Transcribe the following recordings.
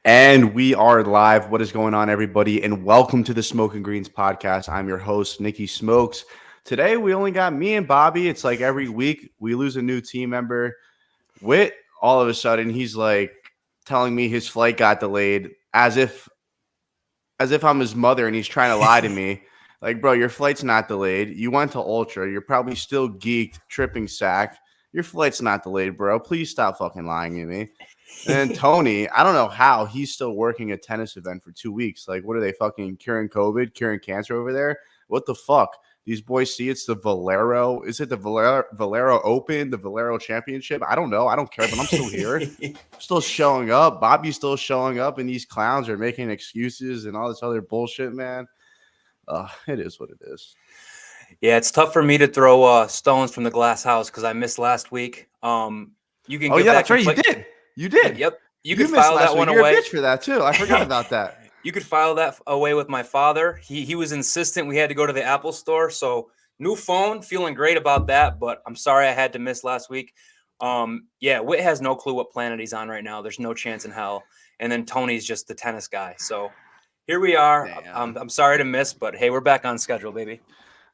And we are live. What is going on, everybody? And welcome to the Smoke and Greens podcast. I'm your host, Nikki Smokes. Today, we only got me and Bobby. It's like every week we lose a new team member. Wit, all of a sudden, he's like telling me his flight got delayed as if I'm his mother and he's trying to lie to me. Like, bro, your flight's not delayed. You went to Ultra. You're probably still geeked, tripping sack. Your flight's not delayed, bro. Please stop fucking lying to me. And then Tony, I don't know how he's still working a tennis event for 2 weeks. Like, what are they fucking curing COVID, curing cancer over there? What the fuck? These boys see it's the Valero. Is it the Valero Open, the Valero Championship? I don't know. I don't care, but I'm still here. I'm still showing up. Bobby's still showing up, and these clowns are making excuses and all this other bullshit, man. It is what it is. Yeah, it's tough for me to throw stones from the glass house because I missed last week. You can get back That's right. and You did. You did. Yep. You You could missed file last that week. one You're away. a bitch for that too. I forgot about that. You could file that away with my father. He was insistent we had to go to the Apple store. So new phone, feeling great about that. But I'm sorry I had to miss last week. Yeah, Whit has no clue what planet he's on right now. There's no chance in hell. And then Tony's just the tennis guy. So here we are. I'm sorry to miss, but hey, we're back on schedule, baby.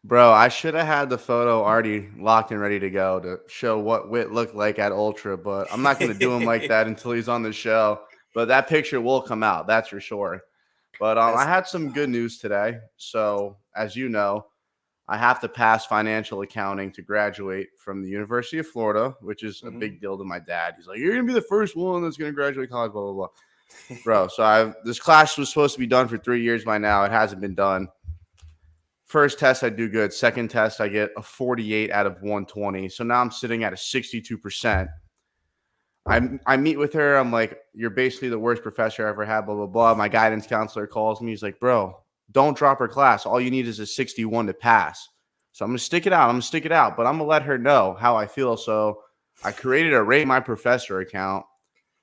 Bro, I should have had the photo already locked and ready to go to show what Wit looked like at Ultra, but I'm not going to do him like that until he's on the show. But that picture will come out, that's for sure. But I had some good news today. So, as you know, I have to pass financial accounting to graduate from the University of Florida, which is a big deal to my dad. He's like, "You're going to be the first one that's going to graduate college, blah, blah, blah." Bro, so this class was supposed to be done for 3 years by now. It hasn't been done. First test, I do good. Second test, I get a 48 out of 120. So now I'm sitting at a 62%. I meet with her. I'm like, "You're basically the worst professor I ever had, blah, blah, blah." My guidance counselor calls me. He's like, "Bro, don't drop her class. All you need is a 61 to pass." So I'm going to stick it out. But I'm going to let her know how I feel. So I created a Rate My Professor account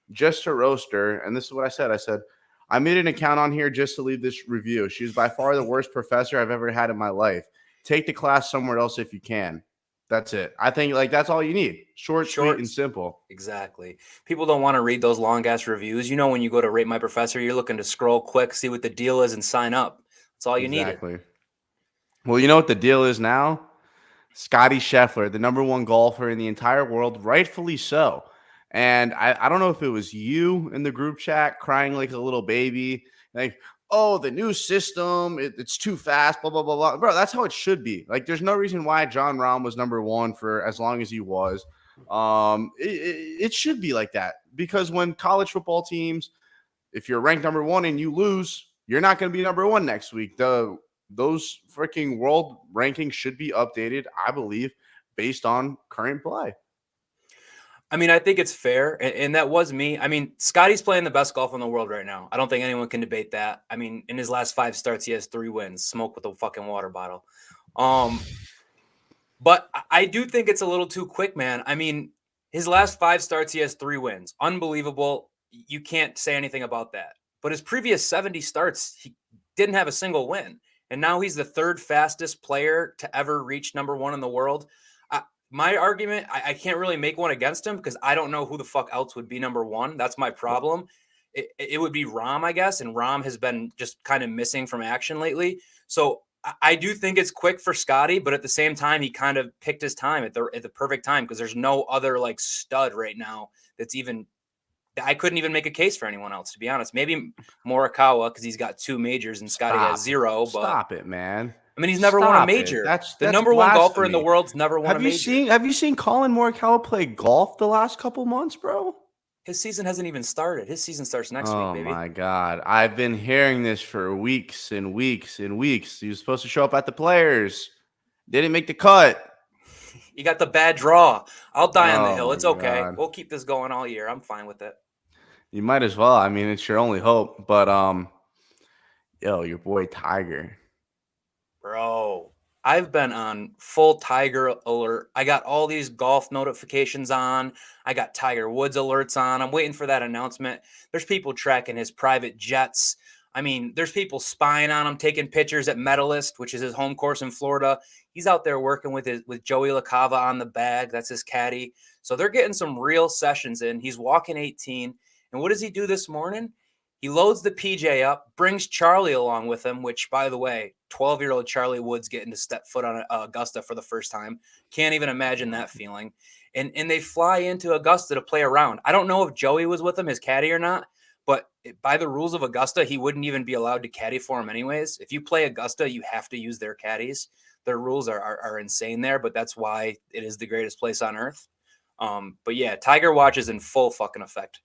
just to roast her. And this is what I said. I said, "I made an account on here just to leave this review. She's by far the worst professor I've ever had in my life. Take the class somewhere else if you can." That's it. I think that's all you need. Short, sweet, and simple. Exactly. People don't want to read those long ass reviews. You know, when you go to Rate My Professor, you're looking to scroll quick, see what the deal is, and sign up. That's all you needed. Well, you know what the deal is now? Scotty Scheffler, the number one golfer in the entire world, rightfully so. And I don't know if it was you in the group chat crying like a little baby, like, "Oh, the new system, it's too fast, blah, blah, blah, blah." Bro, that's how it should be. Like, there's no reason why John Rahm was number one for as long as he was. It should be like that because when college football teams, if you're ranked number one and you lose, you're not going to be number one next week. Those freaking world rankings should be updated, I believe, based on current play. I mean, I think it's fair, and that was me. I mean, Scotty's playing the best golf in the world right now. I don't think anyone can debate that. I mean, in his last 5 starts, he has 3 wins. Smoke with a fucking water bottle. But I do think it's a little too quick, man. I mean, his last 5 starts, he has 3 wins. Unbelievable. You can't say anything about that. But his previous 70 starts, he didn't have a single win. And now he's the 3rd fastest player to ever reach number 1 in the world. My argument, I can't really make one against him because I don't know who the fuck else would be number 1. That's my problem. It would be Rahm, I guess, and Rahm has been just kind of missing from action lately. So I do think it's quick for Scotty, but at the same time, he kind of picked his time at the perfect time because there's no other like stud right now that's even. I couldn't even make a case for anyone else, to be honest. Maybe Morikawa because he's got 2 majors and Scotty has 0. But stop it, man. I mean, he's never won a major. That's the number blasphemy. 1 golfer in the world's never won a major. Have you seen Colin Morikawa play golf the last couple months, bro? His season hasn't even started. His season starts next week, baby. Oh, my God. I've been hearing this for weeks and weeks and weeks. He was supposed to show up at the Players. Didn't make the cut. You got the bad draw. I'll die on the hill. It's okay. God. We'll keep this going all year. I'm fine with it. You might as well. I mean, it's your only hope. But, your boy Tiger. Bro, I've been on full Tiger alert. I got all these golf notifications on. I got Tiger Woods alerts on. I'm waiting for that announcement. There's people tracking his private jets. I mean, there's people spying on him, taking pictures at Medalist, which is his home course in Florida. He's out there working with Joey LaCava on the bag. That's his caddy. So they're getting some real sessions in. He's walking 18. And what does he do this morning? He loads the PJ up, brings Charlie along with him, which, by the way, 12-year-old Charlie Woods getting to step foot on Augusta for the first time. Can't even imagine that feeling. And they fly into Augusta to play around. I don't know if Joey was with him, his caddy, or not, but by the rules of Augusta, he wouldn't even be allowed to caddy for him anyways. If you play Augusta, you have to use their caddies. Their rules are insane there, but that's why it is the greatest place on earth. But yeah, Tiger Watch is in full fucking effect.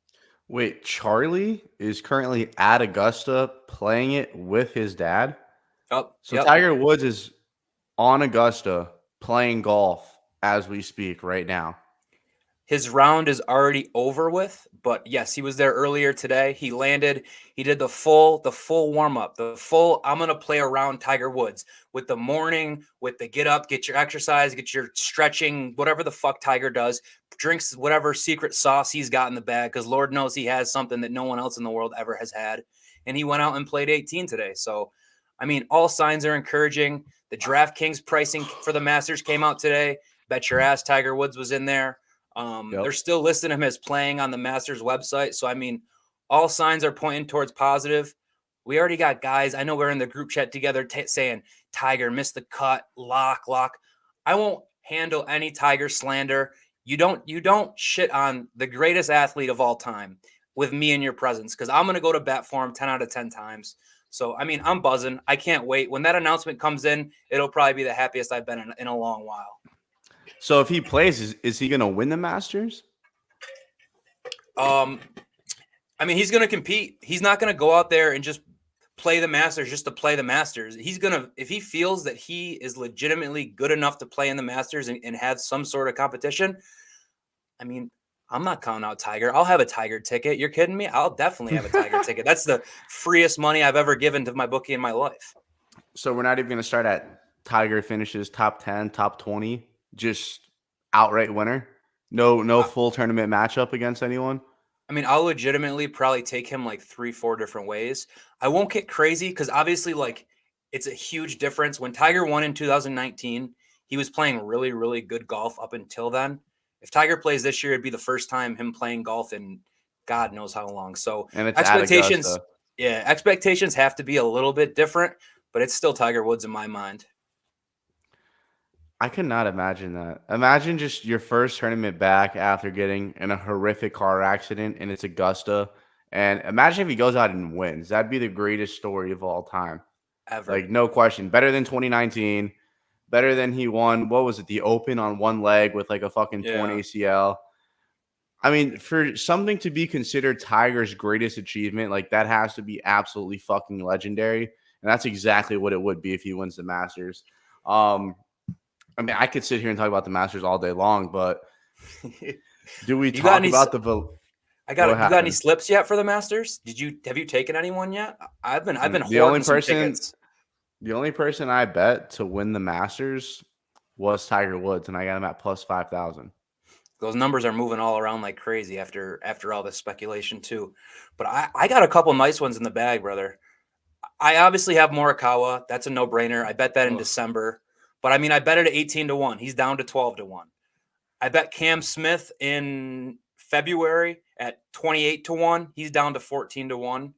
Wait, Charlie is currently at Augusta playing it with his dad. Oh, So yep. Tiger Woods is on Augusta playing golf as we speak right now. His round is already over with, but yes, he was there earlier today. He landed, he did the full warm up, the full I'm going to play around Tiger Woods with the morning, with the get up, get your exercise, get your stretching, whatever the fuck Tiger does, drinks whatever secret sauce he's got in the bag cuz Lord knows he has something that no one else in the world ever has had. And he went out and played 18 today. So, I mean, all signs are encouraging. The DraftKings pricing for the Masters came out today. Bet your ass Tiger Woods was in there. They're still listing him as playing on the Masters website. So, I mean, all signs are pointing towards positive. We already got guys. I know we're in the group chat together saying Tiger missed the cut, lock. I won't handle any Tiger slander. You don't shit on the greatest athlete of all time with me in your presence because I'm going to go to bat for him 10 out of 10 times. So, I mean, I'm buzzing. I can't wait. When that announcement comes in, it'll probably be the happiest I've been in a long while. So if he plays, is he going to win the Masters? I mean, he's going to compete. He's not going to go out there and just play the Masters just to play the Masters. He's going to, if he feels that he is legitimately good enough to play in the Masters and have some sort of competition, I mean, I'm not counting out Tiger. I'll have a Tiger ticket. You're kidding me? I'll definitely have a Tiger ticket. That's the freest money I've ever given to my bookie in my life. So we're not even going to start at Tiger finishes top 10, top 20, just outright winner. No full tournament matchup against anyone. I mean, I'll legitimately probably take him like 3-4 different ways. I won't get crazy because obviously, like, it's a huge difference. When Tiger won in 2019, he was playing really, really good golf up until then. If Tiger plays this year, it'd be the first time him playing golf in God knows how long. So And it's at expectations, Augusta. expectations have to be a little bit different, but it's still Tiger Woods in my mind. I could not imagine that. Imagine just your first tournament back after getting in a horrific car accident and it's Augusta. And imagine if he goes out and wins. That'd be the greatest story of all time. Ever. Like, no question. Better than 2019. Better than he won, what was it, the Open on one leg with like a fucking torn ACL. I mean, for something to be considered Tiger's greatest achievement, like that has to be absolutely fucking legendary. And that's exactly what it would be if he wins the Masters. I mean, I could sit here and talk about the Masters all day long, but do we talk about the you got any slips yet for the Masters? Have you taken anyone yet? I've been hoarding some tickets. The only person I bet to win the Masters was Tiger Woods, and I got him at plus 5,000. Those numbers are moving all around like crazy after all this speculation too. But I got a couple nice ones in the bag, brother. I obviously have Morikawa. That's a no-brainer. I bet that in December. But I mean, I bet it at 18-1. He's down to 12-1. I bet Cam Smith in February at 28-1. He's down to 14-1.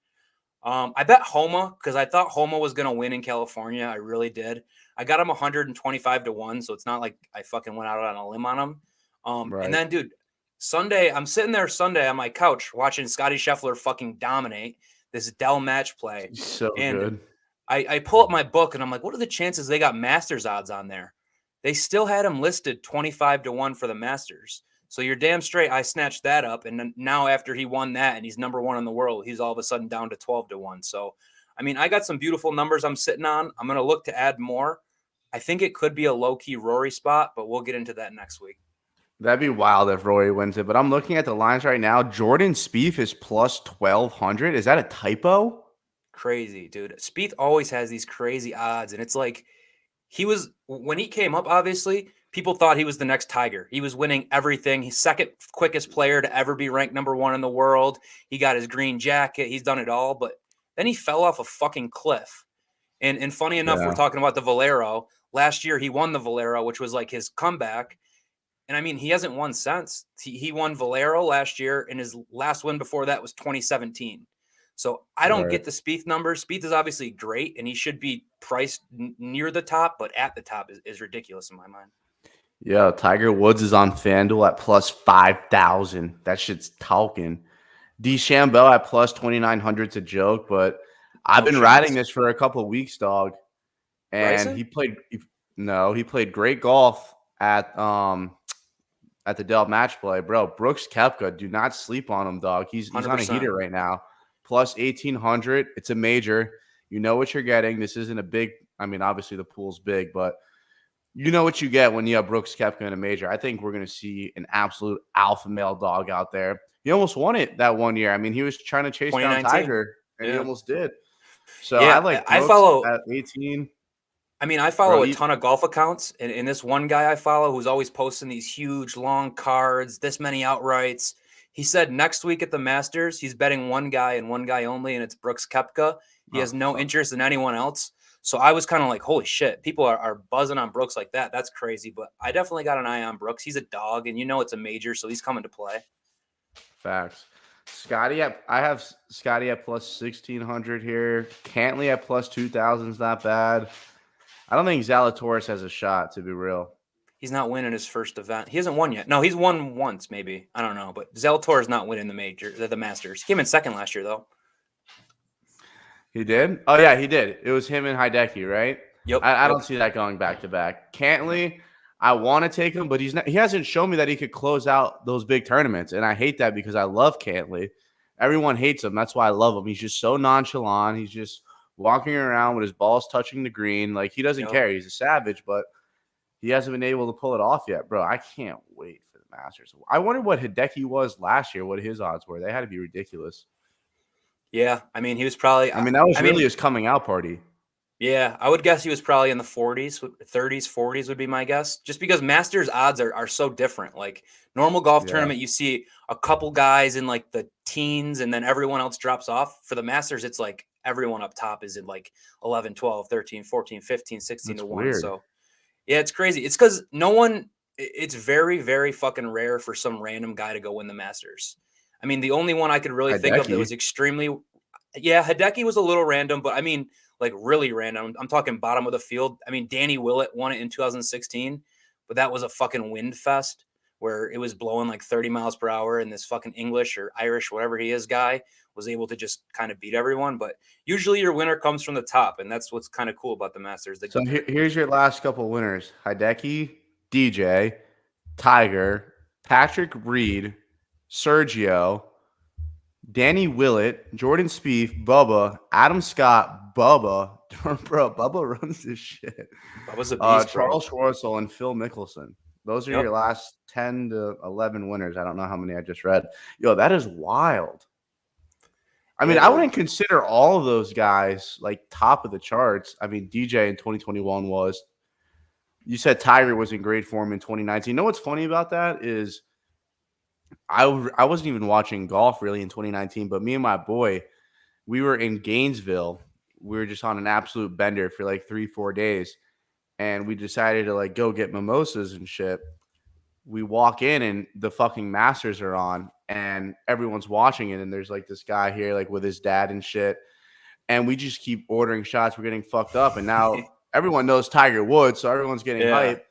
I bet Homa because I thought Homa was going to win in California. I really did. I got him 125-1, so it's not like I fucking went out on a limb on him. And then, dude, Sunday, I'm sitting there Sunday on my couch watching Scotty Scheffler fucking dominate this Dell match play. So good. I pull up my book and I'm like, what are the chances they got Masters odds on there? They still had him listed 25-1 for the Masters. So you're damn straight. I snatched that up. And then now after he won that and he's number one in the world, he's all of a sudden down to 12-1. So, I mean, I got some beautiful numbers I'm sitting on. I'm going to look to add more. I think it could be a low-key Rory spot, but we'll get into that next week. That'd be wild if Rory wins it. But I'm looking at the lines right now. Jordan Spieth is plus 1,200. Is that a typo? Crazy, dude. Spieth always has these crazy odds. And it's like when he came up, obviously, people thought he was the next Tiger. He was winning everything. He's second quickest player to ever be ranked number one in the world. He got his green jacket. He's done it all. But then he fell off a fucking cliff. And funny enough, we're talking about the Valero. Last year, he won the Valero, which was like his comeback. And I mean, he hasn't won since. He won Valero last year, and his last win before that was 2017. So I don't Right. get the Spieth numbers. Spieth is obviously great, and he should be priced near the top, but at the top is ridiculous in my mind. Yeah, Tiger Woods is on Fanduel at plus 5,000. That shit's talking. DeChambeau at plus 2,900's a joke, but I've No been riding chance. this for a couple of weeks, dog. And Bryson? he played great golf at the Dell match play, bro. Brooks Koepka, do not sleep on him, dog. He's on a 100%. heater right now. Plus 1,800. It's a major. You know what you're getting. This isn't a big. I mean, obviously the pool's big, but you know what you get when you have Brooks Koepka in a major. I think we're going to see an absolute alpha male dog out there. He almost won it that one year. I mean, he was trying to chase down 2019. Tiger, and he Yeah. almost did. So I Yeah. like I Brooks follow. at 18. I mean, I Bro, follow a ton of golf accounts, and this one guy I follow who's always posting these huge, long cards, this many outrights. He said next week at the Masters, he's betting one guy and one guy only, and it's Brooks Koepka. He oh, has no fuck. interest in anyone else. So I was kind of like, holy shit, people are buzzing on Brooks like that. That's crazy. But I definitely got an eye on Brooks. He's a dog, and it's a major, so he's coming to play. Facts. I have Scotty at plus 1,600 here. Cantley at plus 2,000 is not bad. I don't think Zalatoris has a shot, to be real. He's not winning his first event. He hasn't won yet. No, he's won once, maybe. I don't know. But Zalatoris not winning the Masters. He came in second last year, though. He did? Oh, yeah, he did. It was him and Hideki, right? Yep. I don't see that going back to back. Cantley, I want to take him, but he hasn't shown me that he could close out those big tournaments. And I hate that because I love Cantley. Everyone hates him. That's why I love him. He's just so nonchalant. He's just walking around with his balls touching the green. Like, he doesn't care. He's a savage, but he hasn't been able to pull it off yet. Bro, I can't wait for the Masters. I wonder what Hideki was last year, what his odds were. They had to be ridiculous. Yeah, I mean, he was probably. I mean, that was really his coming out party. Yeah, I would guess he was probably in the 40s, 30s, 40s would be my guess. Just because Masters odds are so different. Like normal golf tournament, you see a couple guys in like the teens and then everyone else drops off. For the Masters, it's like everyone up top is in like 11, 12, 13, 14, 15, 16 That's to 1. weird. So, yeah, it's crazy. It's because it's very, very fucking rare for some random guy to go win the Masters. I mean, the only one I could really think of that was extremely. Yeah, Hideki was a little random, but I mean, like really random. I'm talking bottom of the field. I mean, Danny Willett won it in 2016, but that was a fucking wind fest where it was blowing like 30 miles per hour, and this fucking English or Irish, whatever he is, guy was able to just kind of beat everyone. But usually your winner comes from the top, and that's what's kind of cool about the Masters. So here's your last couple of winners: Hideki, DJ, Tiger, Patrick Reed, Sergio, Danny Willett, Jordan Spieth, Bubba, Adam Scott, Bubba. Bro, Bubba runs this shit. Bubba's a beast, Charles Schwartzel and Phil Mickelson. Those are your last 10 to 11 winners. I don't know how many I just read. Yo, that is wild. I mean, I wouldn't consider all of those guys like top of the charts. I mean, DJ in 2021 was. You said Tiger was in great form in 2019. You know what's funny about that is I wasn't even watching golf really in 2019, but me and my boy, we were in Gainesville. We were just on an absolute bender for like 3-4 days, and we decided to like go get mimosas and shit. We walk in and the fucking Masters are on, and everyone's watching it, and there's like this guy here like with his dad and shit, and we just keep ordering shots. We're getting fucked up, and now everyone knows Tiger Woods, so everyone's getting hype.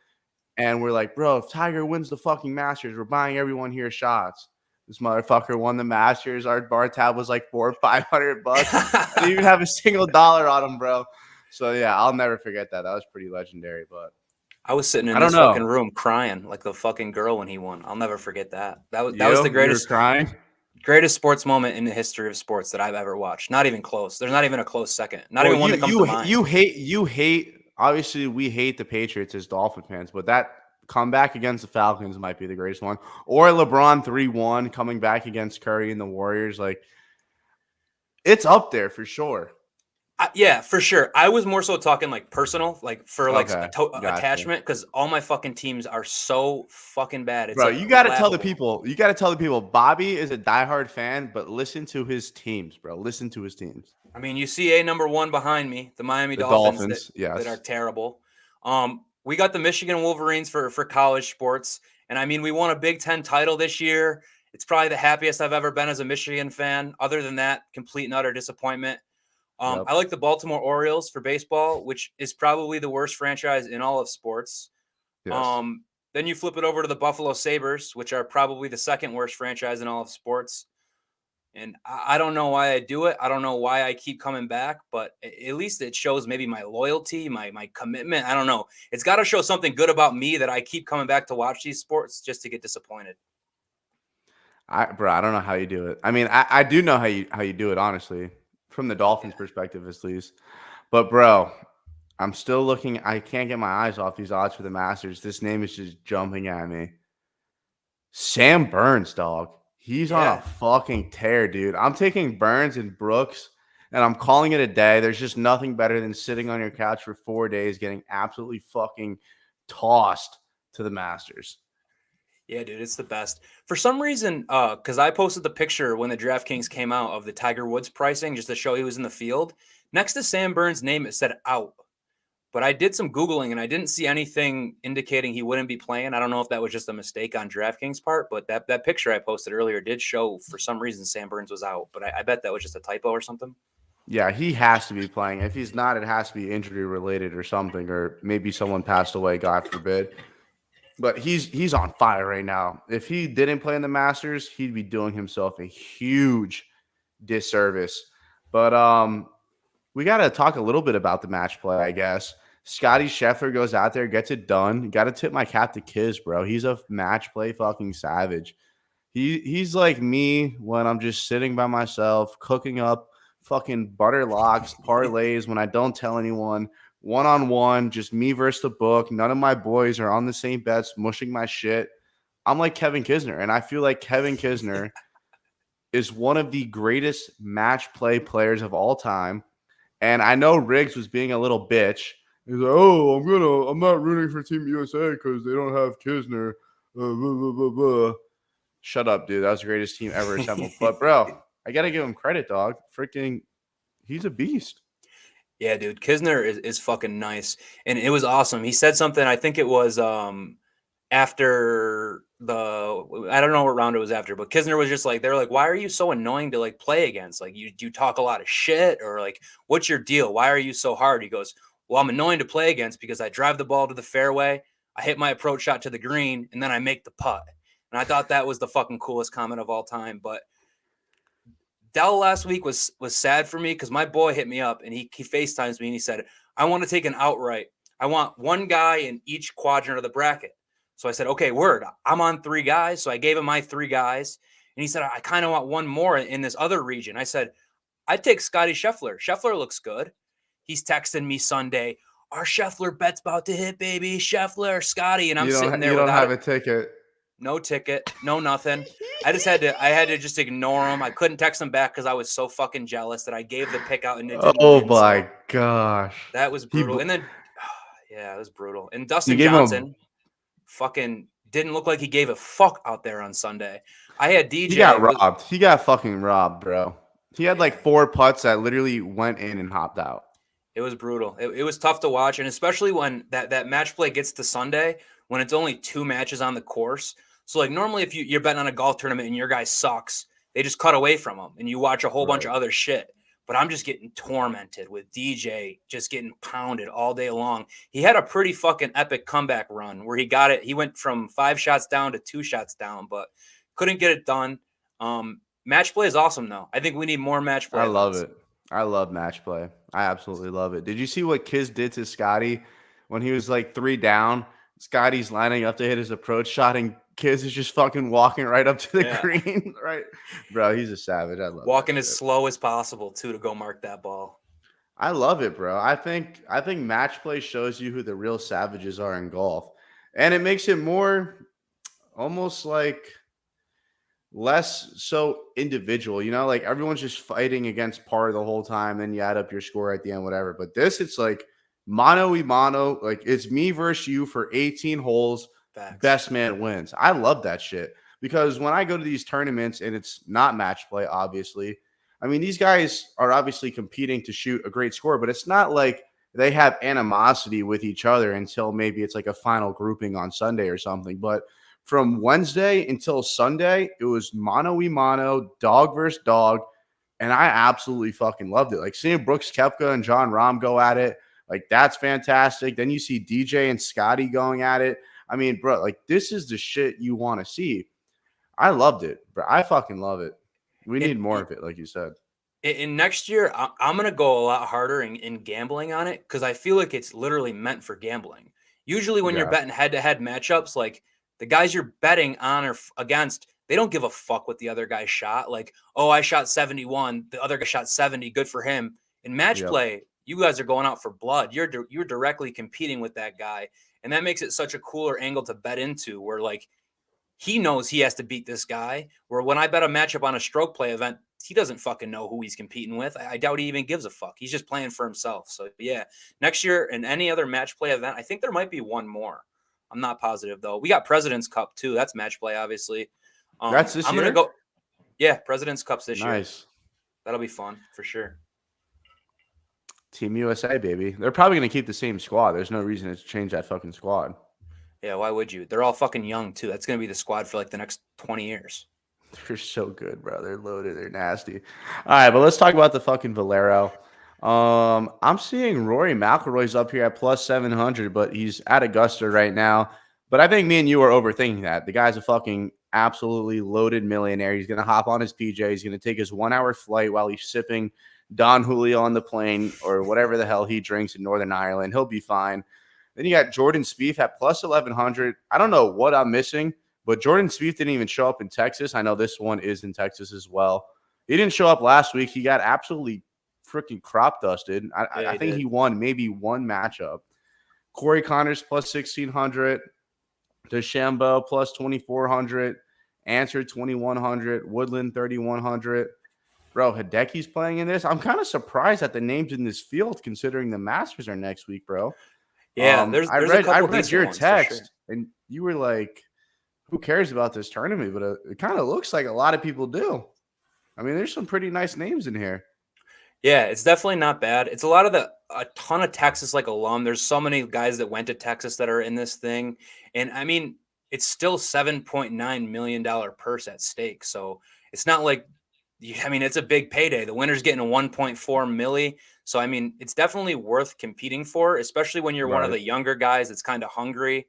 And we're like, bro, if Tiger wins the fucking Masters, we're buying everyone here shots. This motherfucker won the Masters. Our bar tab was like $400 or $500. I didn't even have a single dollar on him, bro. So yeah, I'll never forget that. That was pretty legendary. But I was sitting in this fucking room crying like the fucking girl when he won. I'll never forget that. That was the greatest crying. Greatest sports moment in the history of sports that I've ever watched. Not even close. There's not even a close second. Not even one that comes to mind. You hate. Obviously, we hate the Patriots as Dolphin fans, but that comeback against the Falcons might be the greatest one. Or LeBron 3-1 coming back against Curry and the Warriors. Like, it's up there for sure. Yeah, for sure. I was more so talking like personal, like for like attachment, because all my fucking teams are so fucking bad. It's bro, like you got to tell the people. You got to tell the people. Bobby is a diehard fan, but listen to his teams, bro. Listen to his teams. I mean, you see number one behind me, the Miami Dolphins that are terrible. We got the Michigan Wolverines for college sports, and I mean, we won a Big Ten title this year. It's probably the happiest I've ever been as a Michigan fan. Other than that, complete and utter disappointment. Yep. I like the Baltimore Orioles for baseball, which is probably the worst franchise in all of sports. Yes. Then you flip it over to the Buffalo Sabres, which are probably the second worst franchise in all of sports. And I don't know why I do it. I don't know why I keep coming back, but at least it shows maybe my loyalty, my commitment. I don't know. It's got to show something good about me that I keep coming back to watch these sports just to get disappointed. Bro, I don't know how you do it. I mean, I do know how you do it, honestly, from the Dolphins' perspective, at least. But bro, I'm still looking. I can't get my eyes off these odds for the Masters. This name is just jumping at me. Sam Burns, dog. He's on a Yeah. fucking tear, dude. I'm taking Burns and Brooks, and I'm calling it a day. There's just nothing better than sitting on your couch for 4 days, getting absolutely fucking tossed to the Masters. Yeah, dude, it's the best. For some reason, because I posted the picture when the DraftKings came out of the Tiger Woods pricing just to show he was in the field. Next to Sam Burns' name, it said out. But I did some Googling and I didn't see anything indicating he wouldn't be playing. I don't know if that was just a mistake on DraftKings' part, but that picture I posted earlier did show for some reason Sam Burns was out. But I bet that was just a typo or something. Yeah, he has to be playing. If he's not, it has to be injury related or something, or maybe someone passed away, God forbid. But he's on fire right now. If he didn't play in the Masters, he'd be doing himself a huge disservice. But we got to talk a little bit about the match play, I guess. Scotty Scheffler goes out there, gets it done. Got to tip my cap to Kiz, bro. He's a match play fucking savage. He's like me when I'm just sitting by myself, cooking up fucking butter locks, parlays when I don't tell anyone. 1-on-1, just me versus the book. None of my boys are on the same bets, mushing my shit. I'm like Kevin Kisner, and I feel like Kevin Kisner is one of the greatest match play players of all time. And I know Riggs was being a little bitch. He's like, "Oh, I'm not rooting for Team USA because they don't have Kisner." Blah, blah, blah, blah. Shut up, dude. That was the greatest team ever assembled. But bro, I gotta give him credit, dog. Freaking, he's a beast. Yeah, dude, Kisner is fucking nice, and it was awesome. He said something. I think it was after I don't know what round it was after, but Kisner was just like, they were like, why are you so annoying to like play against? Like you talk a lot of shit, or like, what's your deal? Why are you so hard? He goes, well, I'm annoying to play against because I drive the ball to the fairway, I hit my approach shot to the green, and then I make the putt. And I thought that was the fucking coolest comment of all time. But Dell last week was sad for me because my boy hit me up and he FaceTimes me and he said, I want to take an outright. I want one guy in each quadrant of the bracket. So I said, okay, word. I'm on 3 guys. So I gave him my 3 guys. And he said, I kind of want one more in this other region. I said, I'd take Scotty Scheffler. Scheffler looks good. He's texting me Sunday, our Scheffler bet's about to hit, baby. Scheffler, Scotty. And I'm sitting there You don't without have a ticket. no ticket, no nothing. I had to just ignore him. I couldn't text him back because I was so fucking jealous that I gave the pick out and it didn't Oh win. my So gosh. that was brutal. And then yeah, it was brutal. And Dustin gave him Johnson fucking didn't look like he gave a fuck out there on Sunday. I had DJ. He got robbed. He got fucking robbed, bro. He had like 4 putts that literally went in and hopped out. It was brutal. It was tough to watch, and especially when that match play gets to Sunday when it's only 2 matches on the course. So like normally if you're betting on a golf tournament and your guy sucks, they just cut away from him and you watch a whole bunch of other shit. But I'm just getting tormented with DJ just getting pounded all day long. He had a pretty fucking epic comeback run where he got it. He went from 5 shots down to 2 shots down, but couldn't get it done. Match play is awesome though. I think we need more match play. I love it. I love match play. I absolutely love it. Did you see what Kiz did to Scotty when he was like 3 down? Scotty's lining up to hit his approach shot, and Kiz is just fucking walking right up to the green. Right, bro. He's a savage. I love walking as slow as possible too to go mark that ball. I love it, bro. I think match play shows you who the real savages are in golf, and it makes it more almost like less so individual, you know, like everyone's just fighting against par the whole time, then you add up your score at the end, whatever. But this, it's like mano y mano, like it's me versus you for 18 holes. Facts. Best man wins. I love that shit because when I go to these tournaments and it's not match play, obviously, I mean, these guys are obviously competing to shoot a great score, but it's not like they have animosity with each other until maybe it's like a final grouping on Sunday or something. But from Wednesday until Sunday, it was mano a mano, dog versus dog. And I absolutely fucking loved it. Like seeing Brooks Koepka and John Rahm go at it, like that's fantastic. Then you see DJ and Scotty going at it. I mean, bro, like this is the shit you want to see. I loved it, bro. I fucking love it. We need And more of it, like you said. in next year, I'm going to go a lot harder in gambling on it because I feel like it's literally meant for gambling. Usually, when you're Yeah. betting head to head matchups, like the guys you're betting on or against, they don't give a fuck what the other guy shot. Like, oh, I shot 71, the other guy shot 70, good for him. In match Yep. play, you guys are going out for blood. You're directly competing with that guy, and that makes it such a cooler angle to bet into. Where like he knows he has to beat this guy. Where when I bet a matchup on a stroke play event, he doesn't fucking know who he's competing with. I doubt he even gives a fuck. He's just playing for himself. So yeah, next year in any other match play event, I think there might be one more. I'm not positive though. We got President's Cup too. That's match play, obviously. That's this I'm year? gonna go. Yeah, President's Cup's this year. Nice. That'll be fun for sure. Team USA, baby. They're probably going to keep the same squad. There's no reason to change that fucking squad. Yeah, why would you? They're all fucking young too. That's gonna be the squad for like the next 20 years. They're so good, bro. They're loaded. They're nasty. All right, but let's talk about the fucking Valero. I'm seeing Rory McIlroy's up here at plus 700, but he's at Augusta right now. But I think me and you are overthinking that. The guy's a fucking absolutely loaded millionaire. He's going to hop on his PJ. He's going to take his 1 hour flight while he's sipping Don Julio on the plane or whatever the hell he drinks in Northern Ireland. He'll be fine. Then you got Jordan Spieth at plus 1100. I don't know what I'm missing, but Jordan Spieth didn't even show up in Texas. I know this one is in Texas as well. He didn't show up last week. He got absolutely freaking crop dusted. I think he won maybe one matchup. Corey Connors plus 1600. DeChambeau plus 2400. Answer 2100. Woodland 3100. Bro, Hideki's playing in this. I'm kind of surprised at the names in this field considering the Masters are next week, bro. Yeah, there's I a couple read your ones, text and you were like, who cares about this tournament? But it kind of looks like a lot of people do. I mean, there's some pretty nice names in here. Yeah, it's definitely not bad. It's a ton of Texas like alum. There's so many guys that went to Texas that are in this thing. And I mean, it's still $7.9 million purse at stake. So it's not like, I mean, it's a big payday. The winner's getting a 1.4 milli. So, I mean, it's definitely worth competing for, especially when you're one of the younger guys that's kind of hungry.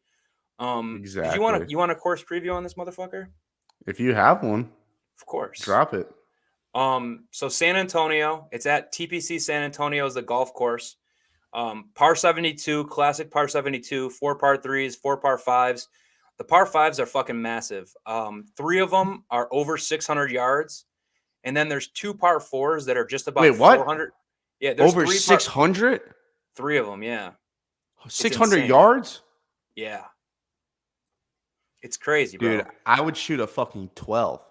Exactly. You want a course preview on this motherfucker? If you have one, of course. Drop it. So San Antonio, it's at TPC San Antonio is the golf course. Par 72, classic par 72, 4 par 3s, 4 par 5s. The par 5s are fucking massive. 3 of them are over 600 yards. And then there's 2 par 4s that are just about 400. Yeah, there's over 600? 3 of them, yeah. 600 yards? Yeah. It's crazy, bro. Dude, I would shoot a fucking 12.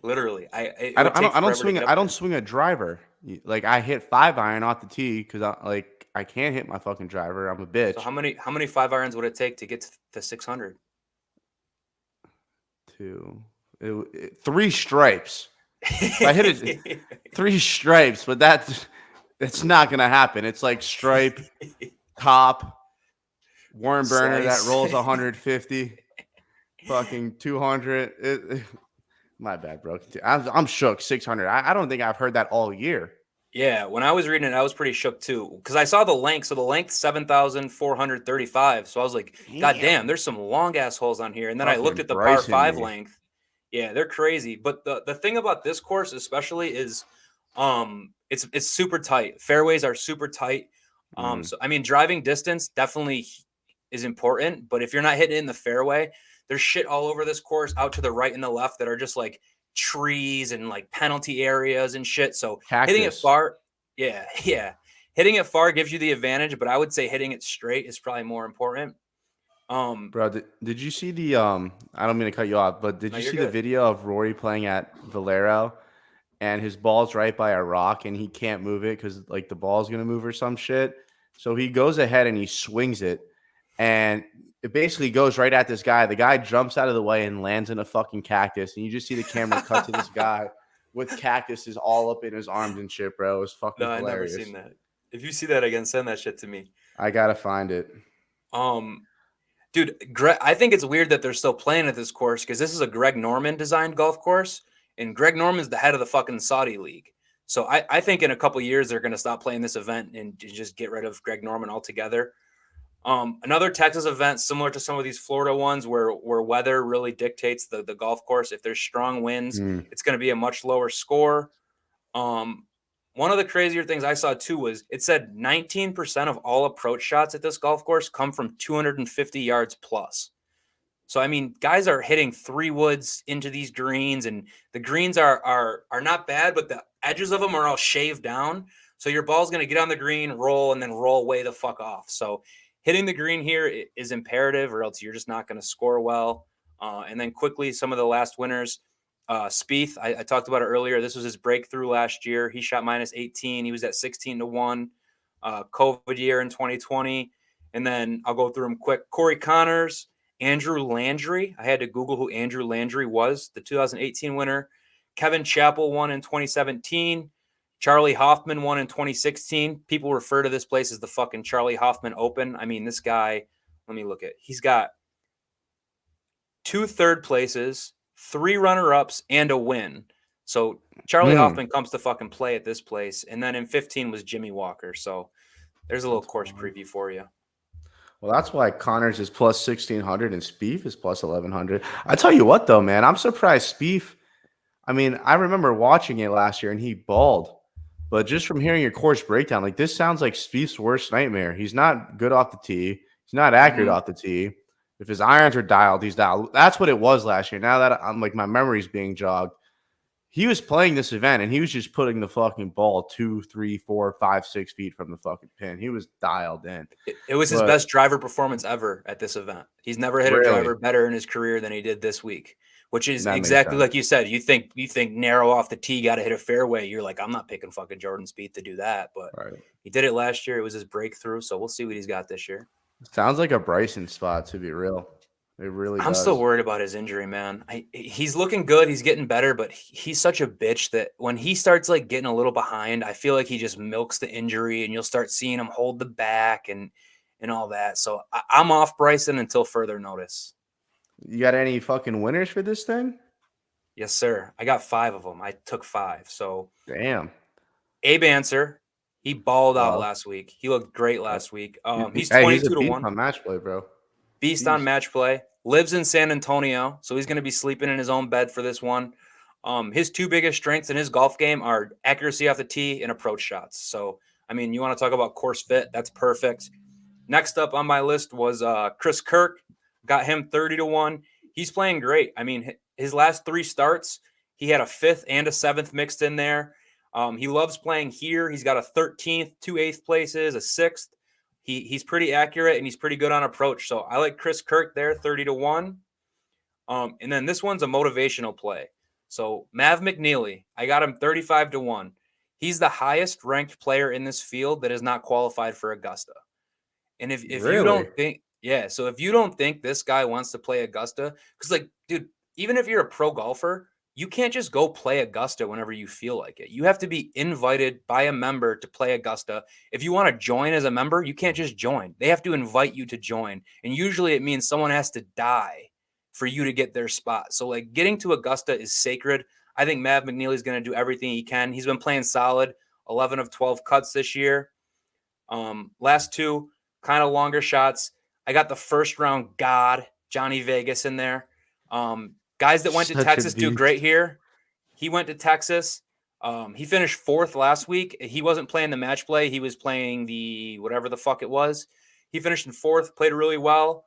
Literally, I don't swing a driver. Like I hit 5-iron off the tee because I can't hit my fucking driver. I'm a bitch. So how many 5-irons would it take to get to 600? 3 stripes. I hit it 3 stripes, but that's not gonna happen. It's like stripe, top, worm burner that rolls 150, fucking 200. My bad, bro. I'm shook. 600. I don't think I've heard that all year. Yeah, when I was reading it, I was pretty shook too because I saw the length. So the length 7,435. So I was like, God damn, there's some long ass holes on here. And then I looked at the par 5 length. Yeah, they're crazy. But the thing about this course especially is, it's super tight. Fairways are super tight. So I mean, driving distance definitely is important. But if you're not hitting it in the fairway, there's shit all over this course out to the right and the left that are just like trees and like penalty areas and shit. So hitting it far, yeah. Hitting it far gives you the advantage, but I would say hitting it straight is probably more important. Bro, did you see the I don't mean to cut you off, but did you see the video of Rory playing at Valero and his ball's right by a rock and he can't move it because like the ball's gonna move or some shit? So he goes ahead and he swings it and it basically goes right at this guy. The guy jumps out of the way and lands in a fucking cactus. And you just see the camera cut to this guy with cactuses all up in his arms and shit, bro. It was fucking hilarious. I've never seen that. If you see that again, send that shit to me. I gotta find it. Dude, I think it's weird that they're still playing at this course because this is a Greg Norman designed golf course, and Greg Norman's the head of the fucking Saudi league. So I think in a couple years they're going to stop playing this event and just get rid of Greg Norman altogether. Another Texas event similar to some of these Florida ones where weather really dictates the golf course. If there's strong winds, it's going to be a much lower score. One of the crazier things I saw too was it said 19% of all approach shots at this golf course come from 250 yards plus. So I mean, guys are hitting 3 woods into these greens, and the greens are not bad, but the edges of them are all shaved down. So your ball's going to get on the green, roll, and then roll way the fuck off. So hitting the green here is imperative, or else you're just not going to score well. And then quickly, some of the last winners. Spieth, I talked about it earlier. This was his breakthrough last year. He shot minus 18. He was at 16-1. COVID year in 2020. And then I'll go through them quick. Corey Connors, Andrew Landry. I had to Google who Andrew Landry was, the 2018 winner. Kevin Chappell won in 2017. Charlie Hoffman won in 2016. People refer to this place as the fucking Charlie Hoffman Open. I mean, this guy, let me look at, he's got 2 third places, 3 runner-ups, and a win. So Charlie Hoffman comes to fucking play at this place. And then in 15 was Jimmy Walker. So there's a little course preview for you. Well, that's why Connors is plus 1,600 and Spieth is plus 1,100. I tell you what, though, man, I'm surprised Spieth. I mean, I remember watching it last year and he balled. But just from hearing your course breakdown, like this sounds like Spieth's worst nightmare. He's not good off the tee. He's not accurate off the tee. If his irons are dialed, he's dialed. That's what it was last year. Now that I'm like my memory's being jogged, he was playing this event and he was just putting the fucking ball 2, 3, 4, 5, 6 feet from the fucking pin. He was dialed in. It was his best driver performance ever at this event. He's never hit a driver better in his career than he did this week, which is exactly like you said. You think narrow off the tee, got to hit a fairway. You're like, I'm not picking fucking Jordan Spieth to do that, but he did it last year. It was his breakthrough, so we'll see what he's got this year. Sounds like a Bryson spot, to be real. It really does. I'm still worried about his injury, man. He's looking good. He's getting better, but he's such a bitch that when he starts like getting a little behind, I feel like he just milks the injury, and you'll start seeing him hold the back and all that. So I'm off Bryson until further notice. You got any fucking winners for this thing? Yes, sir. I got 5 of them. I took 5. So damn. Abe Answer. He balled out last week. He looked great last week. He's 22-1 on match play, bro. Beast on match play. Lives in San Antonio, so he's going to be sleeping in his own bed for this one. His 2 biggest strengths in his golf game are accuracy off the tee and approach shots. So, I mean, you want to talk about course fit? That's perfect. Next up on my list was Chris Kirk. Got him 30-1. He's playing great. I mean, his last 3 starts, he had a 5th and a 7th mixed in there. He loves playing here. He's got a 13th, 2 8th places, a 6th. He's pretty accurate and he's pretty good on approach. So I like Chris Kirk there, 30-1. And then this one's a motivational play. So Mav McNeely, I got him 35-1. He's the highest ranked player in this field that is not qualified for Augusta. And if really? You don't think, so if you don't think this guy wants to play Augusta, because like, dude, even if you're a pro golfer, you can't just go play Augusta whenever you feel like it. You have to be invited by a member to play Augusta. If you want to join as a member, you can't just join. They have to invite you to join. And usually it means someone has to die for you to get their spot. So like getting to Augusta is sacred. I think Mav McNeely is going to do everything he can. He's been playing solid, 11 of 12 cuts this year. Last 2 kind of longer shots. I got the first round god, Johnny Vegas, in there. Guys that went to Texas do great here. He went to Texas. He finished 4th last week. He wasn't playing the match play. He was playing the whatever the fuck it was. He finished in 4th, played really well.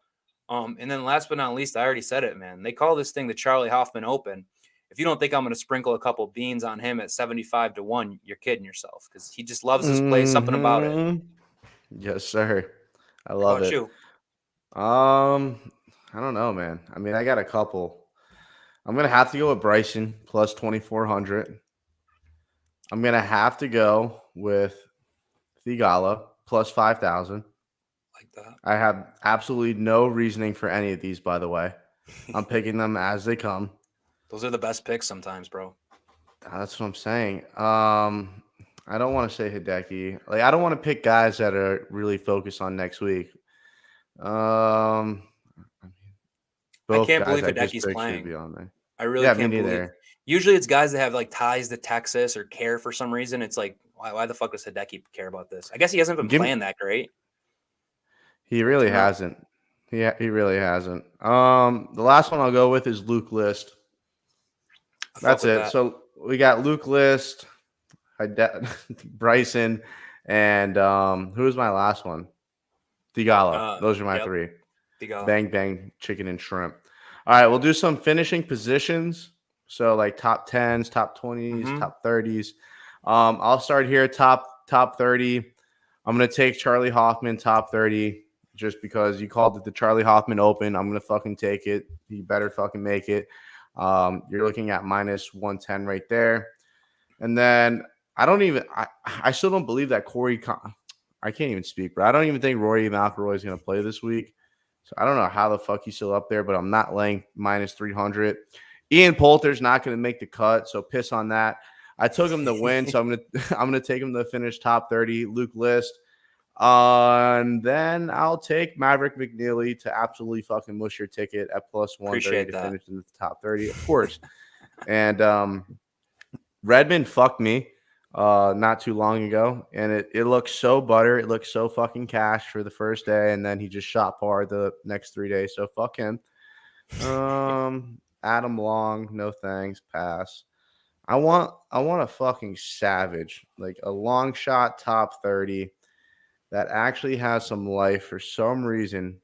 And then last but not least, I already said it, man. They call this thing the Charlie Hoffman Open. If you don't think I'm going to sprinkle a couple beans on him at 75-1, you're kidding yourself because he just loves his play. Something about it. Yes, sir. I love it. You? I don't know, man. I mean, I got a couple. I'm going to have to go with Bryson plus 2,400. I'm going to have to go with Thigala plus 5,000. Like that. I have absolutely no reasoning for any of these, by the way. I'm picking them as they come. Those are the best picks sometimes, bro. That's what I'm saying. I don't want to say Hideki. Like, I don't want to pick guys that are really focused on next week. I Both can't guys believe I just Hideki's picked should playing. be on there. I really Yeah, me can't believe. neither. Usually it's guys that have like ties to Texas or care for some reason. It's like, why the fuck does Hideki care about this? I guess he hasn't been Give me, playing that great. he I really don't know. hasn't. He really hasn't. The last one I'll go with is Luke List. I fuck That's with it. that. So we got Luke List, Bryson, and who's my last one? Digala. Those are my Yep. three. Bigala. Bang bang chicken and shrimp. All right, we'll do some finishing positions. So like top 10s, top 20s, Mm-hmm. top 30s. I'll start here top 30. I'm gonna take Charlie Hoffman top 30 just because you called it the Charlie Hoffman Open. I'm gonna fucking take it. You better fucking make it. You're looking at minus 110 right there. And then I still don't believe that I can't even speak, but I don't even think Rory McIlroy is going to play this week. So I don't know how the fuck he's still up there, but I'm not laying minus 300. Ian Poulter's not going to make the cut, so piss on that. I took him to win, so I'm gonna take him to finish top 30. Luke List, and then I'll take Maverick McNeely to absolutely fucking mush your ticket at plus 130 Appreciate to that. finish in the top 30, of course. And Redmond fucked me not too long ago, and it looks so butter. It looks so fucking cash for the first day, and then he just shot par the next 3 days. So fuck him. Adam Long, no thanks, pass. I want a fucking savage, like a long shot top 30 that actually has some life for some reason.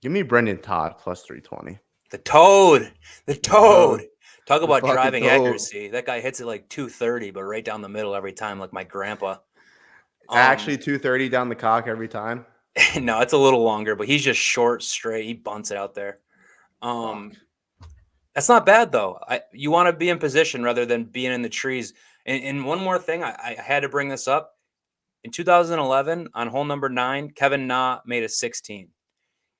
Give me Brendan Todd plus 320. The Toad. The Toad. Talk The about fucking driving toad. accuracy. That guy hits it like 230, but right down the middle every time, like my grandpa. Actually 230 down the cock every time. No, it's a little longer, but he's just short, straight. He bunts it out there. Fuck. That's not bad though. You want to be in position rather than being in the trees. And one more thing, I had to bring this up. In 2011, on hole number 9, Kevin Na made a 16.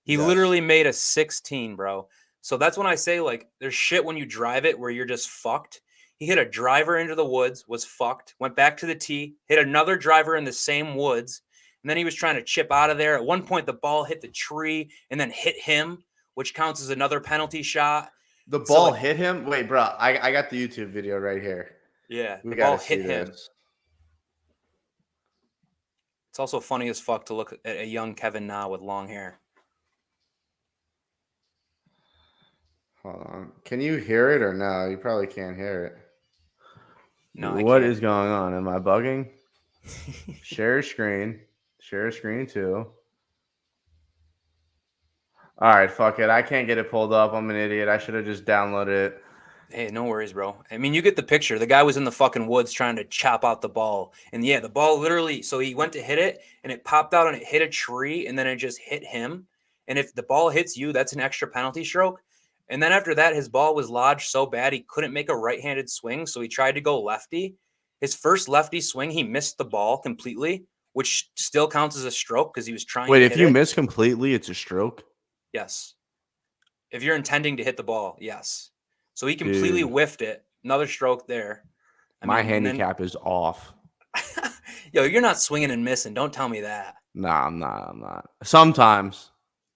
He Yes. literally made a 16, bro. So that's when I say, like, there's shit when you drive it where you're just fucked. He hit a driver into the woods, was fucked, went back to the tee, hit another driver in the same woods, and then he was trying to chip out of there. At one point, the ball hit the tree and then hit him, which counts as another penalty shot. The So, ball like, hit him. Wait, bro, I got the YouTube video right here. yeah, We the got ball to see hit him. this. It's also funny as fuck to look at a young Kevin Na with long hair. Hold on. Can you hear it or no? You probably can't hear it. No, I What can't. is going on? Am I bugging? Share screen. Share screen too. All right, fuck it. I can't get it pulled up. I'm an idiot. I should have just downloaded it. Hey, no worries, bro. I mean, you get the picture. The guy was in the fucking woods trying to chop out the ball. And yeah, the ball literally, so he went to hit it and it popped out and it hit a tree and then it just hit him. And if the ball hits you, that's an extra penalty stroke. And then after that, his ball was lodged so bad he couldn't make a right-handed swing. So he tried to go lefty. His first lefty swing, he missed the ball completely, which still counts as a stroke because he was trying Wait, to if hit you it. miss completely, it's a stroke? Yes. If you're intending to hit the ball, yes. So he completely Dude, whiffed it. Another stroke there. I my mean, and then, handicap is off. yo, you're not swinging and missing. Don't tell me that. Nah, I'm not. I'm not. Sometimes.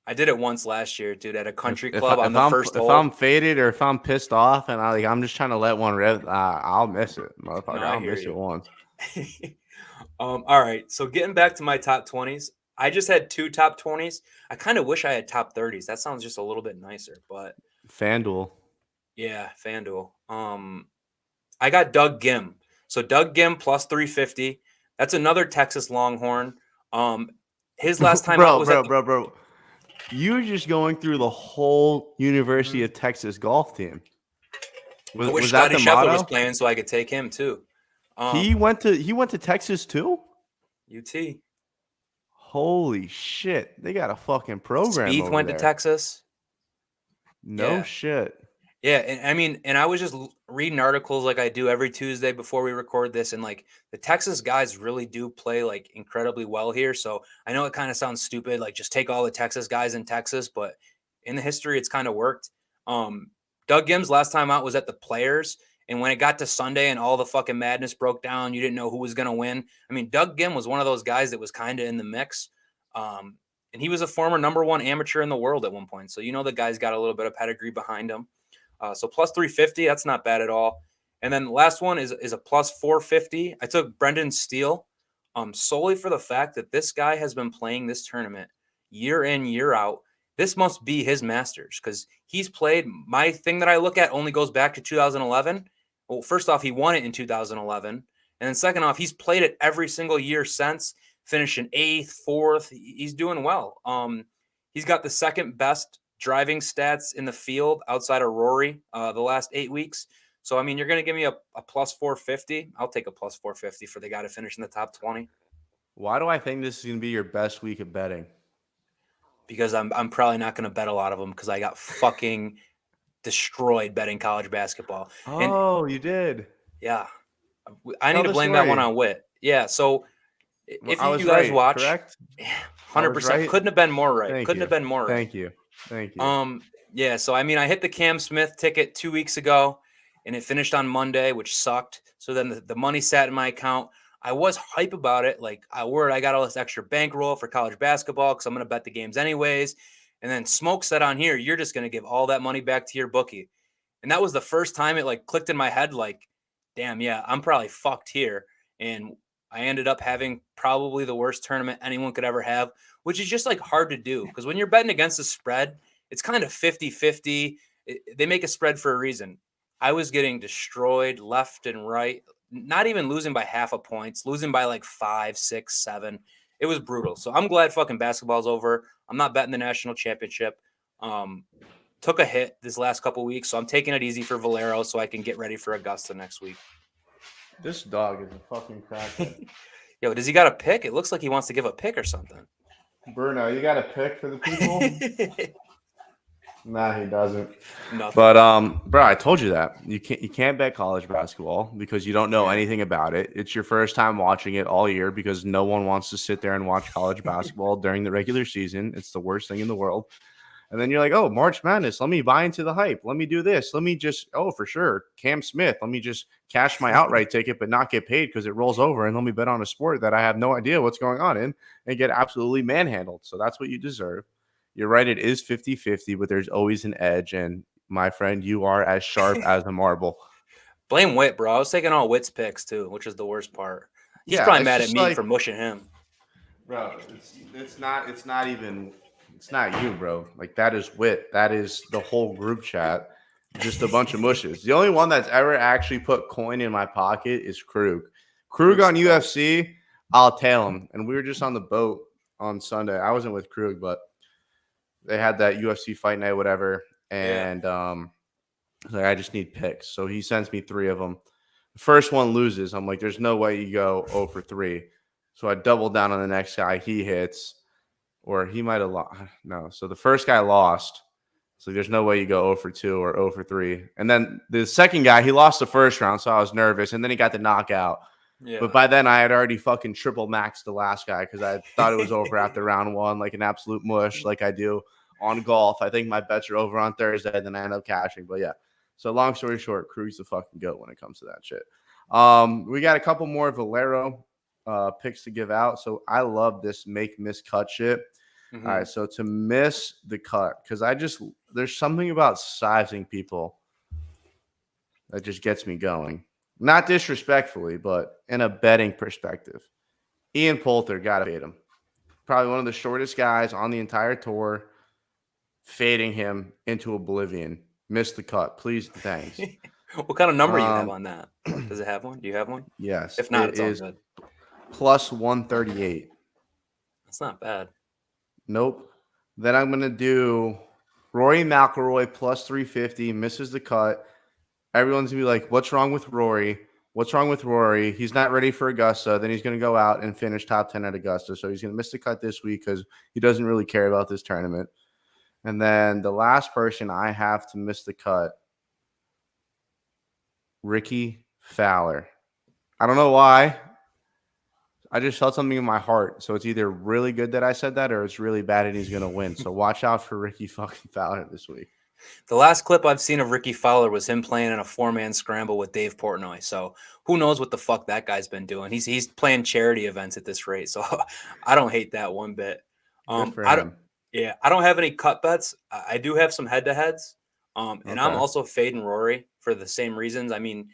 I did it once last year, dude, at a If country if, club I, on if the I'm first if I'm hole. faded or if I'm pissed off and I'm just trying to let one rip, I'll miss it, motherfucker. No, I I'll hear miss it you. once. All right. So getting back to my top 20s, I just had 2 top 20s. I kind of wish I had top 30s. That sounds just a little bit nicer, but FanDuel. yeah, FanDuel. I got Doug Gim. So Doug Gim plus 350. That's another Texas Longhorn. His last time out was at the Bro. You're just going through the whole University Mhm. of Texas golf team. I wish Was that Scotty the Scheffler was motto? playing so I could take him too. He went to Texas too? UT. Holy shit. They got a fucking program Spieth over went to there. Texas. No Yeah. shit. Yeah, and I mean, and I was just reading articles like I do every Tuesday before we record this, and like the Texas guys really do play like incredibly well here. So I know it kind of sounds stupid, like just take all the Texas guys in Texas, but in the history, it's kind of worked. Doug Gim's last time out was at the Players, and when it got to Sunday and all the fucking madness broke down, you didn't know who was gonna win. I mean, Doug Gim was one of those guys that was kind of in the mix. And he was a former #1 amateur in the world at one point. So the guy's got a little bit of pedigree behind him. So plus 350, that's not bad at all. And then the last one is a plus 450. I took Brendan Steele solely for the fact that this guy has been playing this tournament year in, year out. This must be his Masters because he's played. My thing that I look at only goes back to 2011. Well, first off, he won it in 2011. And then second off, he's played it every single year since, finishing 8th, 4th. He's doing well. He's got the second best driving stats in the field outside of Rory the last 8 weeks. So, I mean, you're going to give me a plus 450. I'll take a plus 450 for the guy to finish in the top 20. Why do I think this is going to be your best week of betting? Because I'm probably not going to bet a lot of them because I got fucking destroyed betting college basketball. Oh, you did? Yeah. I Tell need to the blame that one story. on Wit. Yeah, so if I you was guys right, watch, correct? 100%, right? couldn't have been more right. Thank Couldn't you. have been more right. Thank you. Thank you. Yeah, so I mean, I hit the Cam Smith ticket 2 weeks ago, and it finished on Monday, which sucked. So then the money sat in my account. I was hype about it, like I got all this extra bankroll for college basketball because I'm going to bet the games anyways. And then Smoke said on here, you're just going to give all that money back to your bookie. And that was the first time it like clicked in my head, like, damn, yeah, I'm probably fucked here. And I ended up having probably the worst tournament anyone could ever have, which is just like hard to do because when you're betting against the spread, it's kind of 50-50. They make a spread for a reason. I was getting destroyed left and right, not even losing by half a points, losing by like 5, 6, 7. It was brutal. So I'm glad fucking basketball's over. I'm not betting the national championship. Took a hit this last couple weeks, so I'm taking it easy for Valero so I can get ready for Augusta next week. This dog is a fucking crackhead. Yo, does he got a pick? It looks like he wants to give a pick or something. Bruno, you got a pick for the people? Nah, he doesn't. Nothing. But bro, I told you that. You can't bet college basketball because you don't know anything about it. It's your first time watching it all year because no one wants to sit there and watch college basketball during the regular season. It's the worst thing in the world. And then you're like, oh, March Madness, let me buy into the hype. Let me do this. Let me just, for sure, Cam Smith. Let me just cash my outright ticket but not get paid because it rolls over and let me bet on a sport that I have no idea what's going on in and get absolutely manhandled. So that's what you deserve. You're right. It is 50-50, but there's always an edge. And my friend, you are as sharp as a marble. Blame Wit, bro. I was taking all Wit's picks too, which is the worst part. He's probably mad at me for mushing him. Bro, it's not you, bro. Like that is Wit. That is the whole group chat. Just a bunch of mushes. The only one that's ever actually put coin in my pocket is Krug. Krug on UFC, I'll tail him. And we were just on the boat on Sunday. I wasn't with Krug, but they had that UFC fight night, whatever. And like, I just need picks. So he sends me 3 of them. The first one loses. I'm like, there's no way you go 0 for 3. So I double down on the next guy. He hits. Or he might have lost. No. So the first guy lost. So there's no way you go 0 for 2 or 0 for 3. And then the second guy, he lost the first round, so I was nervous. And then he got the knockout. Yeah. But by then I had already fucking triple maxed the last guy because I thought it was over after round 1, like an absolute mush, like I do on golf. I think my bets are over on Thursday, then I end up cashing. But yeah. So long story short, Krug's the fucking goat when it comes to that shit. We got a couple more Valero picks to give out. So I love this make miss cut shit. Mm-hmm. All right, so to miss the cut, because there's something about sizing people that just gets me going. Not disrespectfully, but in a betting perspective. Ian Poulter, gotta fade him. Probably one of the shortest guys on the entire tour. Fading him into oblivion. Missed the cut. Please, thanks. What kind of number you have on that? Does it have one? Do you have one? Yes. If not, it's all good. Plus 138. That's not bad. Nope. Then I'm going to do Rory McIlroy plus 350, misses the cut. Everyone's going to be like, what's wrong with Rory? What's wrong with Rory? He's not ready for Augusta. Then he's going to go out and finish top 10 at Augusta. So he's going to miss the cut this week because he doesn't really care about this tournament. And then the last person I have to miss the cut, Ricky Fowler. I don't know why. I just felt something in my heart. So it's either really good that I said that or it's really bad and he's going to win. So watch out for Ricky fucking Fowler this week. The last clip I've seen of Ricky Fowler was him playing in a 4-man scramble with Dave Portnoy. So who knows what the fuck that guy's been doing. He's playing charity events at this rate. So I don't hate that one bit. Good for I don't. him. Yeah, I don't have any cut bets. I do have some head-to-heads. And I'm Okay. also fading Rory for the same reasons. I mean,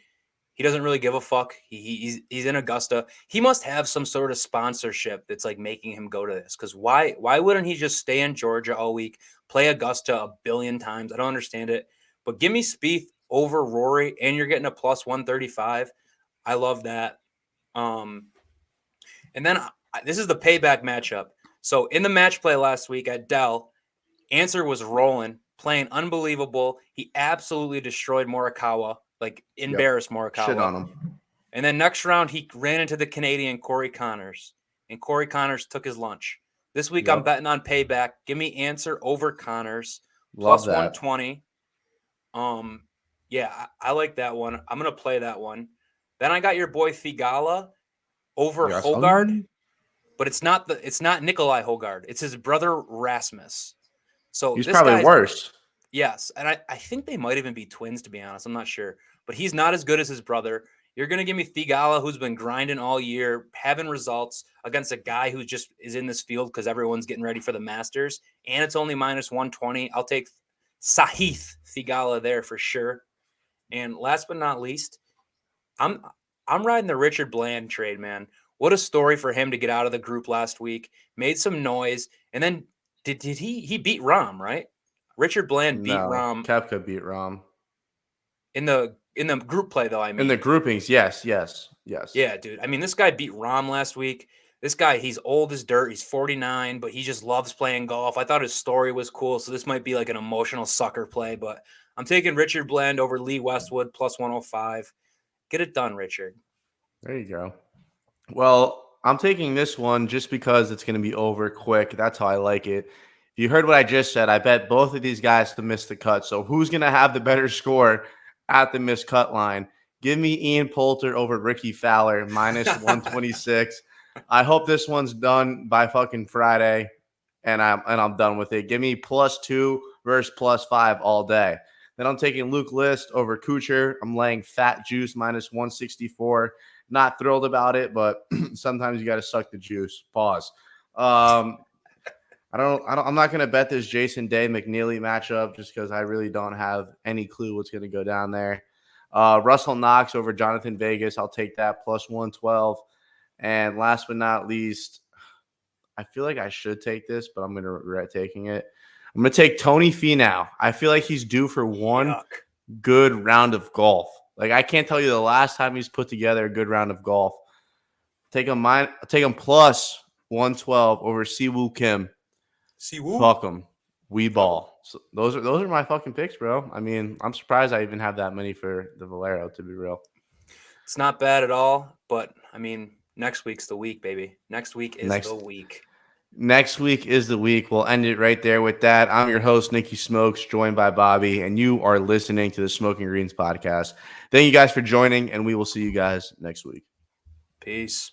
he doesn't really give a fuck. He's in Augusta. He must have some sort of sponsorship that's like making him go to this. Because why wouldn't he just stay in Georgia all week, play Augusta a billion times? I don't understand it. But give me Spieth over Rory, and you're getting a plus 135. I love that. And then this is the payback matchup. So in the match play last week at Dell, Answer was rolling, playing unbelievable. He absolutely destroyed Morikawa, like embarrassed Shit Morikawa. on him. And then next round, he ran into the Canadian Corey Connors, and Corey Connors took his lunch. This week, I'm betting on payback. Give me Answer over Connors, Love plus that. 120. Yeah, I like that one. I'm gonna play that one. Then I got your boy Thigala over Yes. Hogard, but it's not Nikolai Hogard. It's his brother Rasmus. So He's this probably guy's worse. yes, and I think they might even be twins, to be honest. I'm not sure. But he's not as good as his brother. You're going to give me Thigala, who's been grinding all year, having results against a guy who just is in this field because everyone's getting ready for the Masters, and it's only minus 120. I'll take Sahith Thigala there for sure. And last but not least, I'm riding the Richard Bland trade, man. What a story for him to get out of the group last week, made some noise, and then did he beat Rahm, right? Richard Bland beat No, Rahm Koepka beat Rahm. in the group play, though. I In the mean, groupings, yes. yeah, dude. I mean, this guy beat Rahm last week. This guy, he's old as dirt. He's 49, but he just loves playing golf. I thought his story was cool, so this might be like an emotional sucker play. But I'm taking Richard Bland over Lee Westwood plus 105. Get it done, Richard. There you go. Well, I'm taking this one just because it's going to be over quick. That's how I like it. If you heard what I just said, I bet both of these guys to miss the cut. So who's going to have the better score at the missed cut line? Give me Ian Poulter over Ricky Fowler, minus 126. I hope this one's done by fucking Friday, and I'm done with it. Give me +2 versus +5 all day. Then I'm taking Luke List over Kuchar. I'm laying fat juice minus 164. Not thrilled about it, but sometimes you got to suck the juice. Pause. I'm not going to bet this Jason Day Mcneely matchup just because I really don't have any clue what's going to go down there. Russell Knox over Jonathan Vegas. I'll take that plus 112. And last but not least, I feel like I should take this, but I'm going to regret taking it. I'm going to take Tony Finau. I feel like he's due for one good round of golf. Like, I can't tell you the last time he's put together a good round of golf. Take him plus 112 over Siwoo Kim. Fuck him. We ball. So those are my fucking picks, bro. I mean, I'm surprised I even have that many for the Valero, to be real. It's not bad at all, but I mean, next week's the week, baby. Next week is the week. Next week is the week. We'll end it right there with that. I'm your host, Nikki Smokes, joined by Bobby, and you are listening to the Smoking Greens podcast. Thank you guys for joining, and we will see you guys next week. Peace.